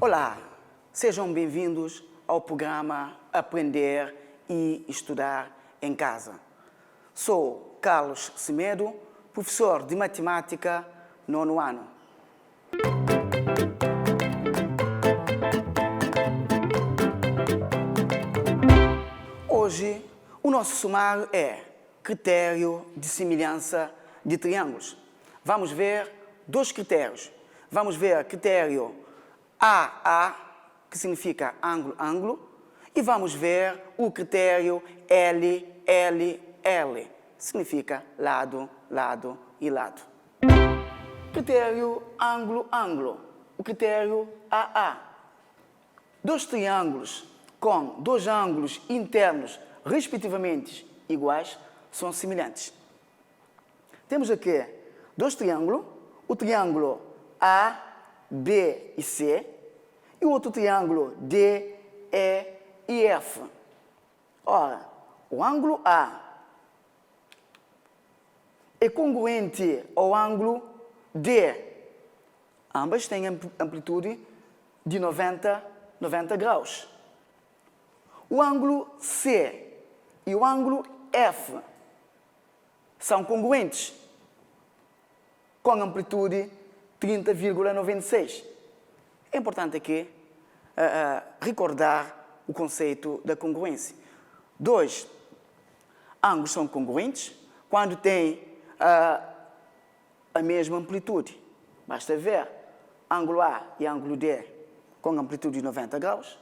Olá, sejam bem-vindos ao programa Aprender e Estudar em Casa. Sou Carlos Semedo, professor de Matemática, 9º ano. Hoje, o nosso sumário é critério de semelhança de triângulos. Vamos ver dois critérios. Vamos ver critério AA, que significa ângulo-ângulo, e vamos ver o critério LLL, significa lado, lado e lado. Critério ângulo-ângulo, o critério AA. Dois triângulos com dois ângulos internos, respectivamente iguais, são semelhantes. Temos aqui dois triângulos, o triângulo A, B e C, e o outro triângulo D, E e F. Ora, o ângulo A é congruente ao ângulo D. Ambas têm amplitude de 90 graus. O ângulo C e o ângulo F são congruentes, com amplitude 30,96. É importante aqui recordar o conceito da congruência. Dois ângulos são congruentes quando têm a mesma amplitude. Basta ver ângulo A e ângulo D com amplitude de 90 graus,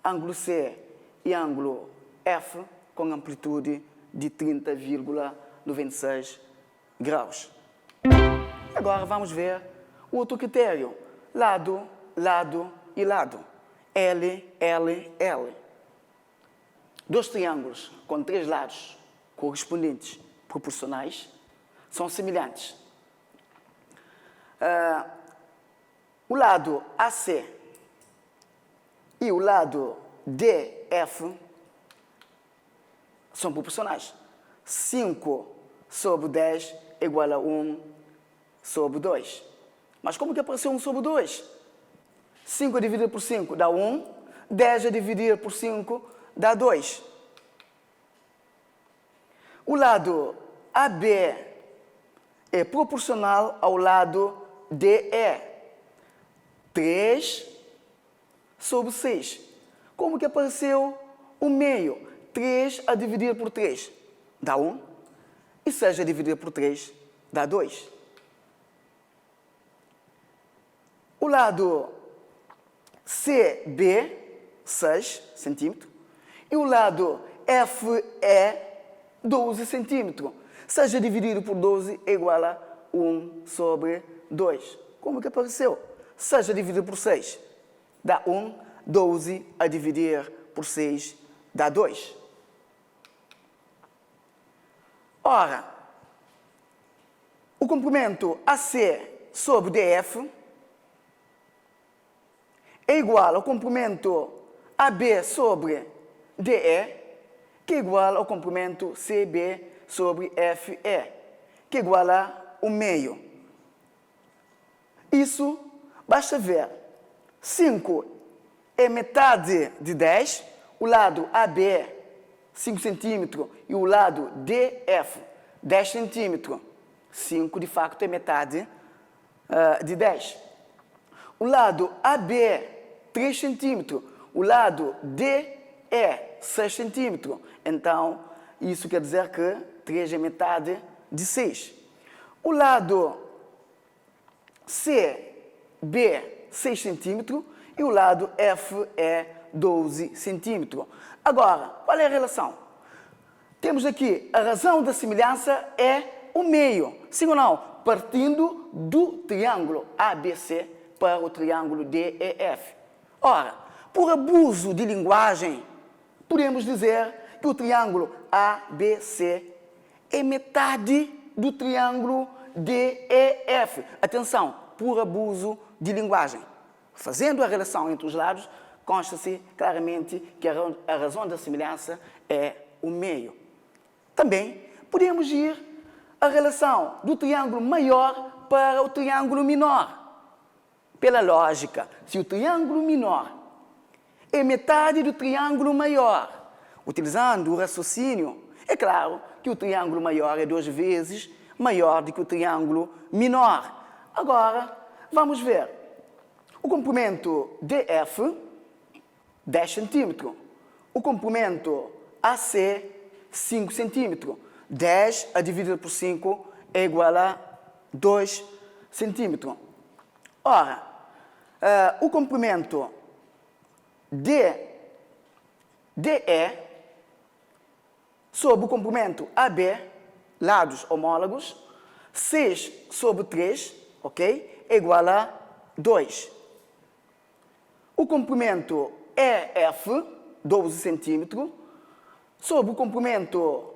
ângulo C e ângulo F com amplitude de 30,96 graus. Agora vamos ver o outro critério, lado, lado e lado, LLL. Dois triângulos com três lados correspondentes proporcionais são semelhantes. O lado AC e o lado DF são proporcionais. 5 sobre 10 é igual a 1 sobre 2. Mas como que apareceu 1 sobre 2? 5 a dividir por 5 dá 1, 10 a dividir por 5 dá 2. O lado AB é proporcional ao lado DE. 3 sobre 6. Como que apareceu o meio? 3 a dividir por 3 dá 1. E 6 a dividir por 3 dá 2. O lado CB, 6 centímetros. E o lado FE, 12 centímetros. 6 dividido por 12 é igual a 1 sobre 2. Como que apareceu? 6 dividido por 6 dá 1. 12 a dividir por 6 dá 2. Ora, o comprimento AC sobre DF é igual ao comprimento AB sobre DE, que é igual ao comprimento CB sobre FE, que é igual ao meio. Isso basta ver. 5 é metade de 10, o lado AB 5 centímetros e o lado DF 10 centímetros. 5 de facto é metade de 10. O lado AB 3 centímetros, o lado DE 6 centímetros. Então, isso quer dizer que 3 é metade de 6. O lado CB 6 centímetros e o lado FE 12 centímetros. Agora, qual é a relação? Temos aqui a razão da semelhança é o meio, sim ou não? Partindo do triângulo ABC para o triângulo DEF. Ora, por abuso de linguagem, podemos dizer que o triângulo ABC é metade do triângulo DEF. Atenção, por abuso de linguagem. Fazendo a relação entre os lados, consta-se claramente que a razão da semelhança é o meio. Também podemos ir a relação do triângulo maior para o triângulo menor. Pela lógica, se o triângulo menor é metade do triângulo maior, utilizando o raciocínio, é claro que o triângulo maior é 2 vezes maior do que o triângulo menor. Agora, vamos ver. O comprimento DF, 10 cm. O comprimento AC, 5 cm. 10 a dividir por 5 é igual a 2 cm. Ora, o comprimento DE sobre o comprimento AB, lados homólogos, 6 sobre 3, ok? É igual a 2. O comprimento EF, 12 cm, sobre o comprimento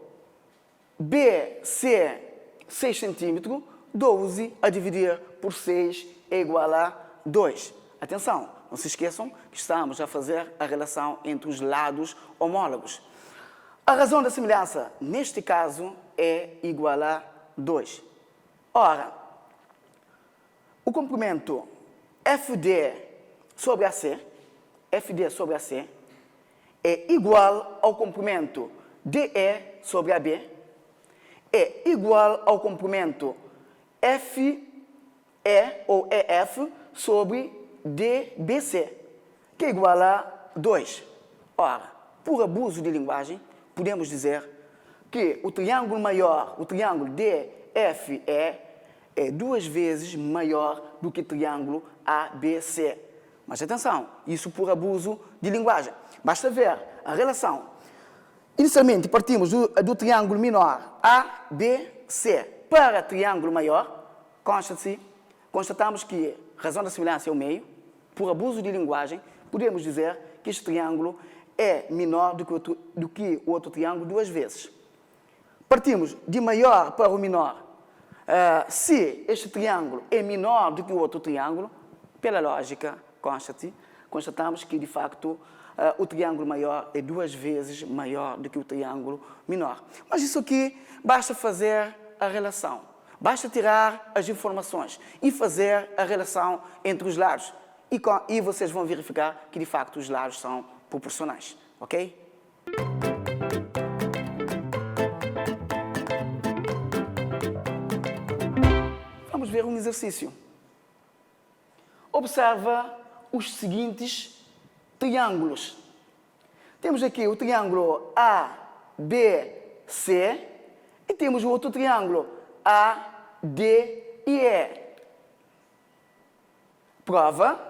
BC, 6 cm, 12 a dividir por 6 é igual a 2. Atenção, não se esqueçam que estamos a fazer a relação entre os lados homólogos. A razão da semelhança, neste caso, é igual a 2. Ora, o comprimento FD sobre AC, é igual ao comprimento DE sobre AB, é igual ao comprimento FE ou EF sobre DBC, que é igual a 2. Ora, por abuso de linguagem, podemos dizer que o triângulo maior, o triângulo DFE, é 2 vezes maior do que o triângulo ABC. Mas atenção, isso por abuso de linguagem. Basta ver a relação. Inicialmente partimos do triângulo menor ABC para triângulo maior. Constatamos que a razão da semelhança é o meio. Por abuso de linguagem, podemos dizer que este triângulo é menor do que o outro triângulo 2 vezes. Partimos de maior para o menor. Se este triângulo é menor do que o outro triângulo, pela lógica, constatamos que, de facto, o triângulo maior é 2 vezes maior do que o triângulo menor. Mas isso aqui, basta fazer a relação. Basta tirar as informações e fazer a relação entre os lados. E vocês vão verificar que, de facto, os lados são proporcionais. Ok? Vamos ver um exercício. Observa os seguintes triângulos. Temos aqui o triângulo ABC e temos o outro triângulo ADE. Prova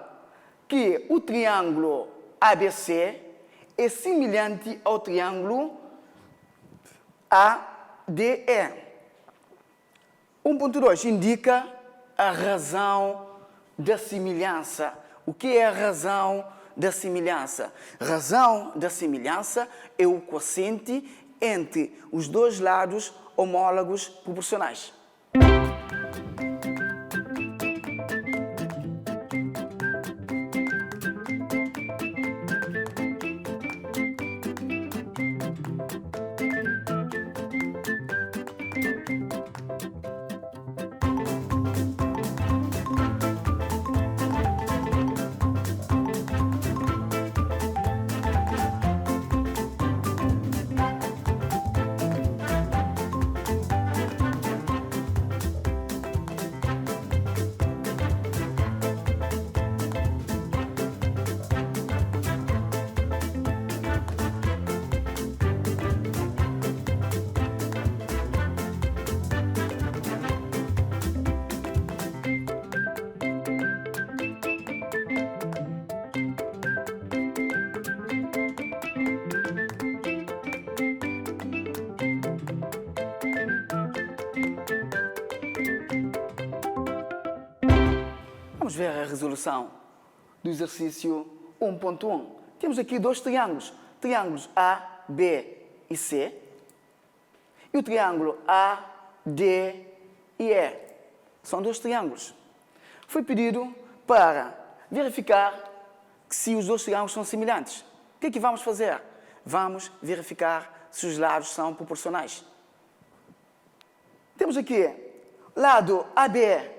que o triângulo ABC é semelhante ao triângulo ADE. 1.2 indica a razão da semelhança. O que é a razão da semelhança? Razão da semelhança é o quociente entre os dois lados homólogos proporcionais. Vamos ver a resolução do exercício 1.1. Temos aqui dois triângulos. Triângulos A, B e C. E o triângulo A, D e E. São dois triângulos. Foi pedido para verificar se os dois triângulos são semelhantes. O que é que vamos fazer? Vamos verificar se os lados são proporcionais. Temos aqui lado AB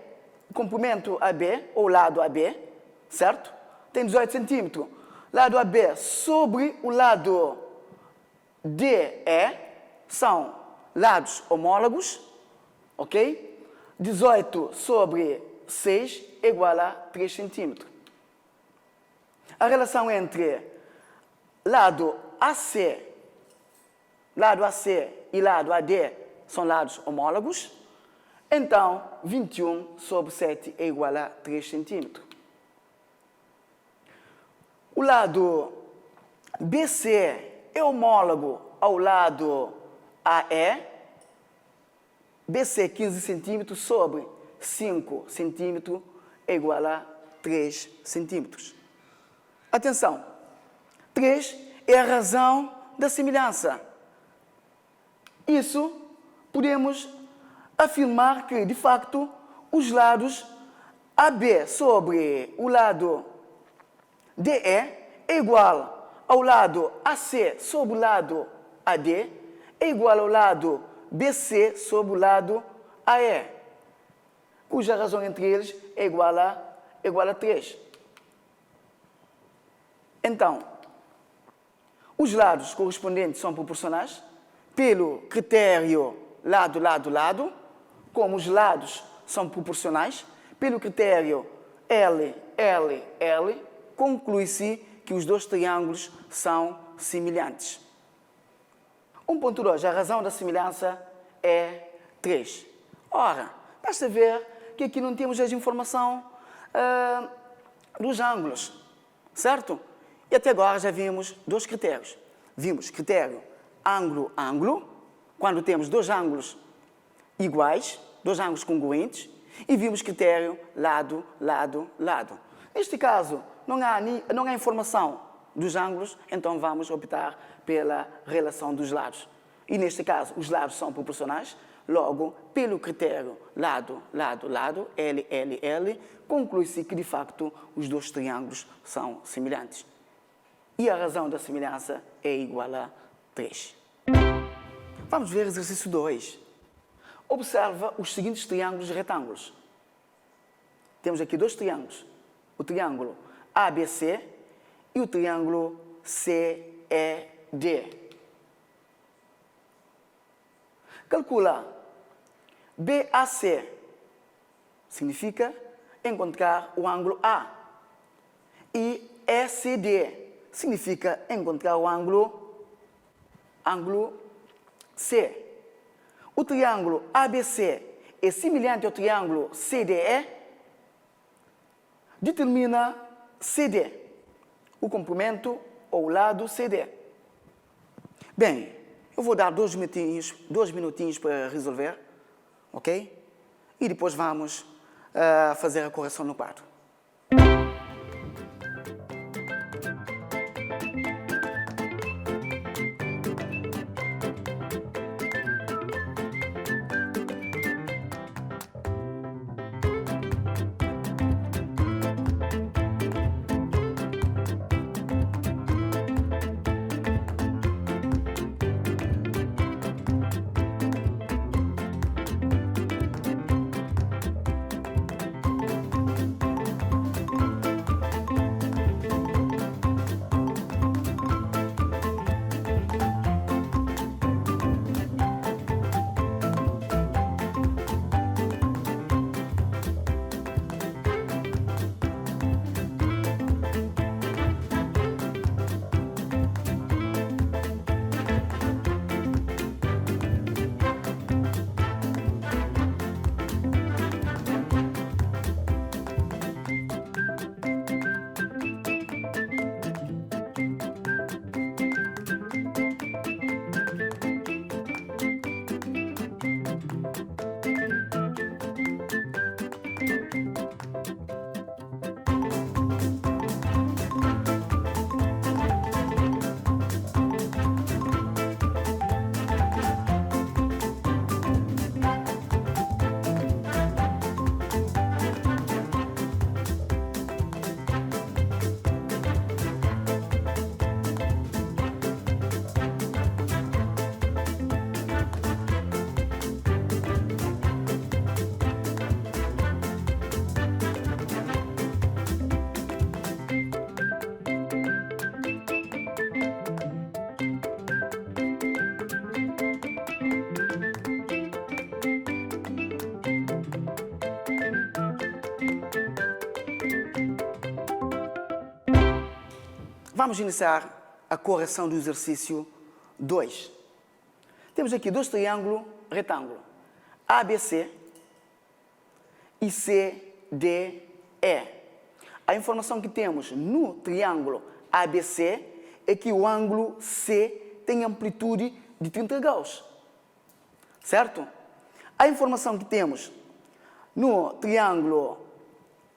o comprimento AB, ou lado AB, certo? Tem 18 centímetros. Lado AB sobre o lado DE são lados homólogos, ok? 18 sobre 6 é igual a 3 centímetros. A relação entre lado AC e lado AD são lados homólogos. Então, 21 sobre 7 é igual a 3 centímetros. O lado BC é homólogo ao lado AE. BC 15 centímetros sobre 5 centímetros é igual a 3 centímetros. Atenção, 3 é a razão da semelhança. Isso podemos afirmar que, de facto, os lados AB sobre o lado DE é igual ao lado AC sobre o lado AD, é igual ao lado BC sobre o lado AE, cuja razão entre eles é igual a 3. Então, os lados correspondentes são proporcionais pelo critério lado, lado, lado. Como os lados são proporcionais, pelo critério L, L, L, conclui-se que os dois triângulos são semelhantes. 1.2. A razão da semelhança é 3. Ora, basta ver que aqui não temos a informação dos ângulos, certo? E até agora já vimos dois critérios. Vimos critério ângulo-ângulo, quando temos dois ângulos iguais, dois ângulos congruentes, e vimos critério lado, lado, lado. Neste caso, não há informação dos ângulos, então vamos optar pela relação dos lados. E neste caso, os lados são proporcionais, logo, pelo critério lado, lado, lado, L, L, L, conclui-se que, de facto, os dois triângulos são semelhantes. E a razão da semelhança é igual a 3. Vamos ver exercício 2. Observa os seguintes triângulos retângulos. Temos aqui dois triângulos. O triângulo ABC e o triângulo CED. Calcula BAC. Significa encontrar o ângulo A. E ECD. Significa encontrar o ângulo C. O triângulo ABC é semelhante ao triângulo CDE. Determina CD, o comprimento ou lado CD. Bem, eu vou dar 2 minutinhos para resolver, ok? E depois vamos fazer a correção no quadro. vamos iniciar a correção do exercício 2. Temos aqui dois triângulos retângulos, ABC e CDE. A informação que temos no triângulo ABC é que o ângulo C tem amplitude de 30 graus. Certo? A informação que temos no triângulo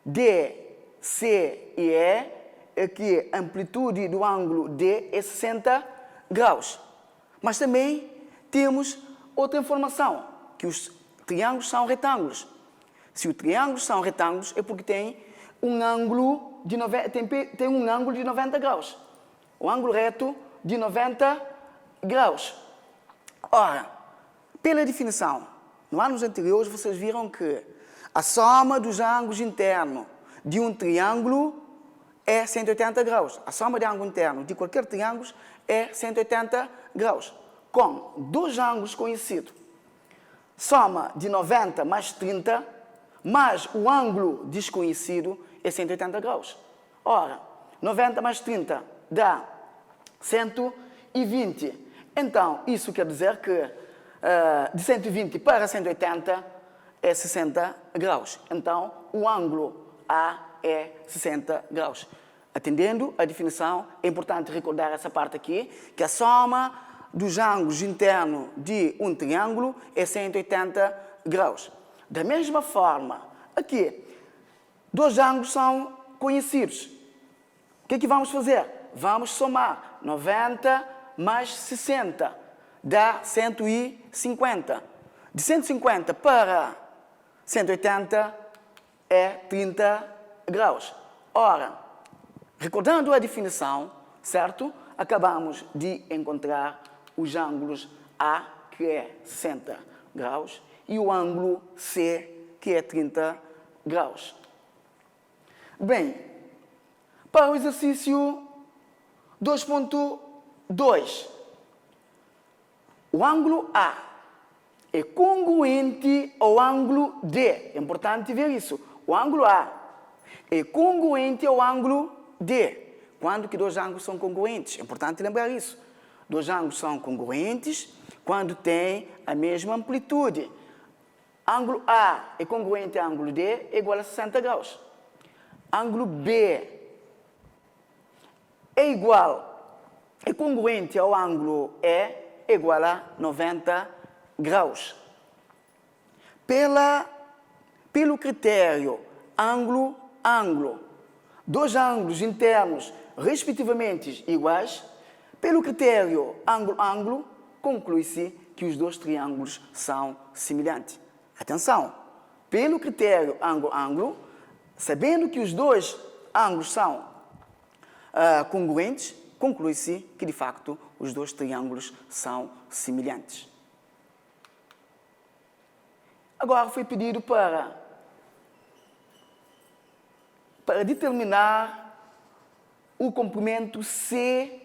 DCE é que a amplitude do ângulo D é 60 graus. Mas também temos outra informação, que os triângulos são retângulos. Se os triângulos são retângulos é porque tem um ângulo de 90 graus. O ângulo reto de 90 graus. Ora, pela definição, no anos anteriores vocês viram que a soma dos ângulos internos de um triângulo é 180 graus. A soma de ângulo interno de qualquer triângulo é 180 graus. Com dois ângulos conhecidos. Soma de 90 mais 30, mais o ângulo desconhecido é 180 graus. Ora, 90 mais 30 dá 120. Então, isso quer dizer que de 120 para 180 é 60 graus. Então, o ângulo A é 60 graus. Atendendo a definição, é importante recordar essa parte aqui, que a soma dos ângulos internos de um triângulo é 180 graus. Da mesma forma, aqui, dois ângulos são conhecidos. O que é que vamos fazer? Vamos somar 90 mais 60, dá 150. De 150 para 180 é 30 graus. Ora, recordando a definição, certo? Acabamos de encontrar os ângulos A, que é 60 graus, e o ângulo C, que é 30 graus. Bem, para o exercício 2.2, o ângulo A é congruente ao ângulo D. É importante ver isso. O ângulo A é congruente ao ângulo D. Quando que dois ângulos são congruentes? É importante lembrar isso. Dois ângulos são congruentes quando têm a mesma amplitude. Ângulo A é congruente ao ângulo D, é igual a 60 graus. Ângulo B é congruente ao ângulo E, é igual a 90 graus. Pelo critério ângulo-ângulo, dois ângulos internos respectivamente iguais, pelo critério ângulo-ângulo, conclui-se que os dois triângulos são semelhantes. Atenção! Pelo critério ângulo-ângulo, sabendo que os dois ângulos são congruentes, conclui-se que, de facto, os dois triângulos são semelhantes. Agora foi pedido para determinar o comprimento C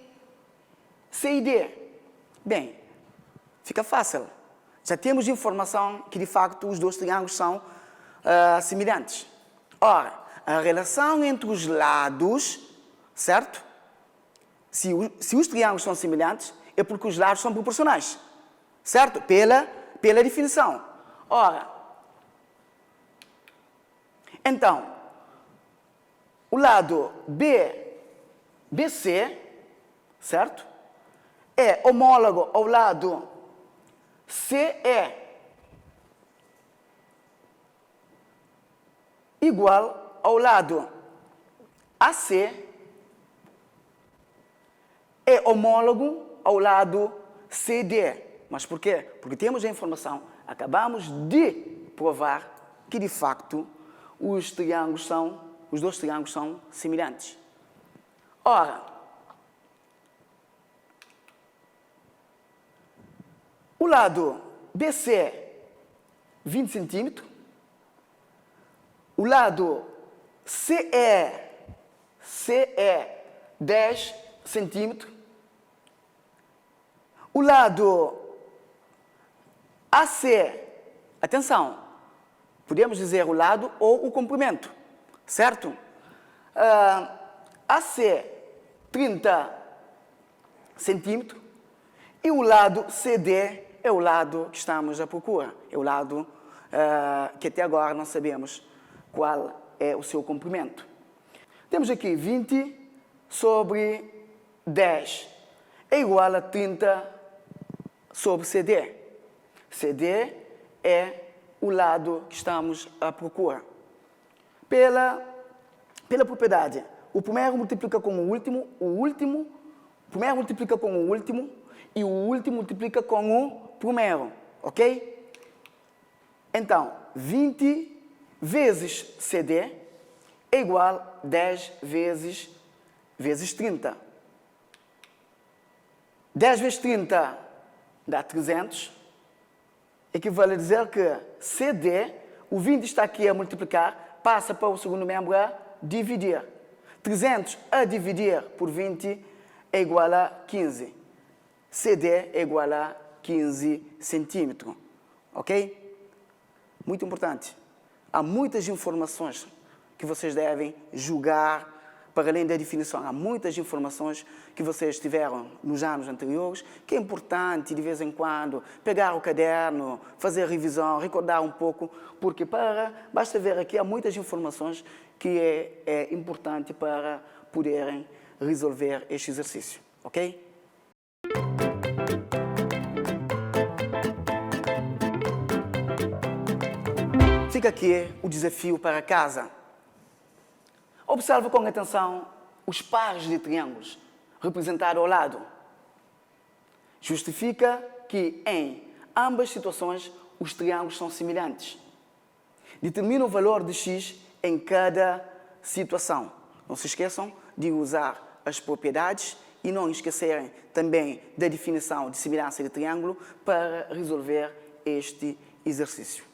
e D. Bem, fica fácil. Já temos informação que, de facto, os dois triângulos são semelhantes. Ora, a relação entre os lados, certo? Se os triângulos são semelhantes, é porque os lados são proporcionais. Certo? Pela definição. Ora, então, o lado BC, certo? É homólogo ao lado CE, igual ao lado AC, é homólogo ao lado CD. Mas por quê? Porque temos a informação, acabamos de provar que, de facto, os dois triângulos são semelhantes. Ora, o lado BC, 20 centímetros, o lado CE, 10 centímetros, o lado AC, atenção, podemos dizer o lado ou o comprimento, certo? AC 30 centímetros. E o lado CD é o lado que estamos à procura. É o lado que até agora não sabemos qual é o seu comprimento. Temos aqui 20 sobre 10 é igual a 30 sobre CD. CD é o lado que estamos à procura. Pela propriedade, o primeiro multiplica com o primeiro multiplica com o último e o último multiplica com o primeiro, ok? Então, 20 vezes CD é igual a 10 vezes 30. 10 vezes 30 dá 300. Equivale a dizer que CD, o 20 está aqui a multiplicar, passa para o segundo membro a dividir. 300 a dividir por 20 é igual a 15. CD é igual a 15 centímetros. Ok? Muito importante. Há muitas informações que vocês devem julgar para além da definição. Há muitas informações que vocês tiveram nos anos anteriores que é importante, de vez em quando, pegar o caderno, fazer revisão, recordar um pouco, porque basta ver aqui, há muitas informações que é importante para poderem resolver este exercício. Ok? Fica aqui o desafio para casa. Observe com atenção os pares de triângulos representados ao lado. Justifica que, em ambas situações, os triângulos são semelhantes. Determina o valor de x em cada situação. Não se esqueçam de usar as propriedades e não esquecerem também da definição de semelhança de triângulo para resolver este exercício.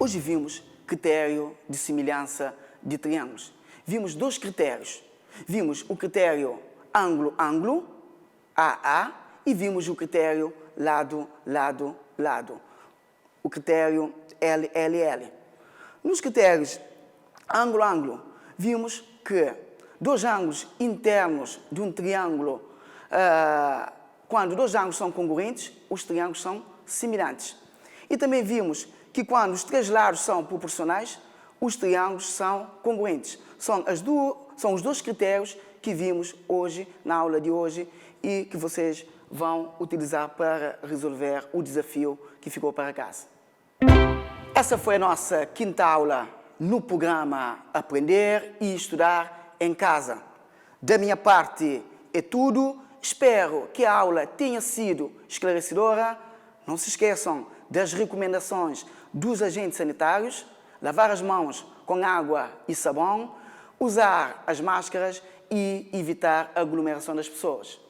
Hoje vimos critério de semelhança de triângulos. Vimos dois critérios. Vimos o critério ângulo-ângulo, AA, e vimos o critério lado-lado-lado, o critério LLL. Nos critérios ângulo-ângulo, vimos que dois ângulos internos de um triângulo, quando dois ângulos são congruentes, os triângulos são semelhantes. E também vimos que quando os três lados são proporcionais, os triângulos são congruentes. São os dois critérios que vimos hoje, na aula de hoje, e que vocês vão utilizar para resolver o desafio que ficou para casa. Essa foi a nossa quinta aula no programa Aprender e Estudar em Casa. Da minha parte é tudo. Espero que a aula tenha sido esclarecedora. Não se esqueçam das recomendações dos agentes sanitários, lavar as mãos com água e sabão, usar as máscaras e evitar a aglomeração das pessoas.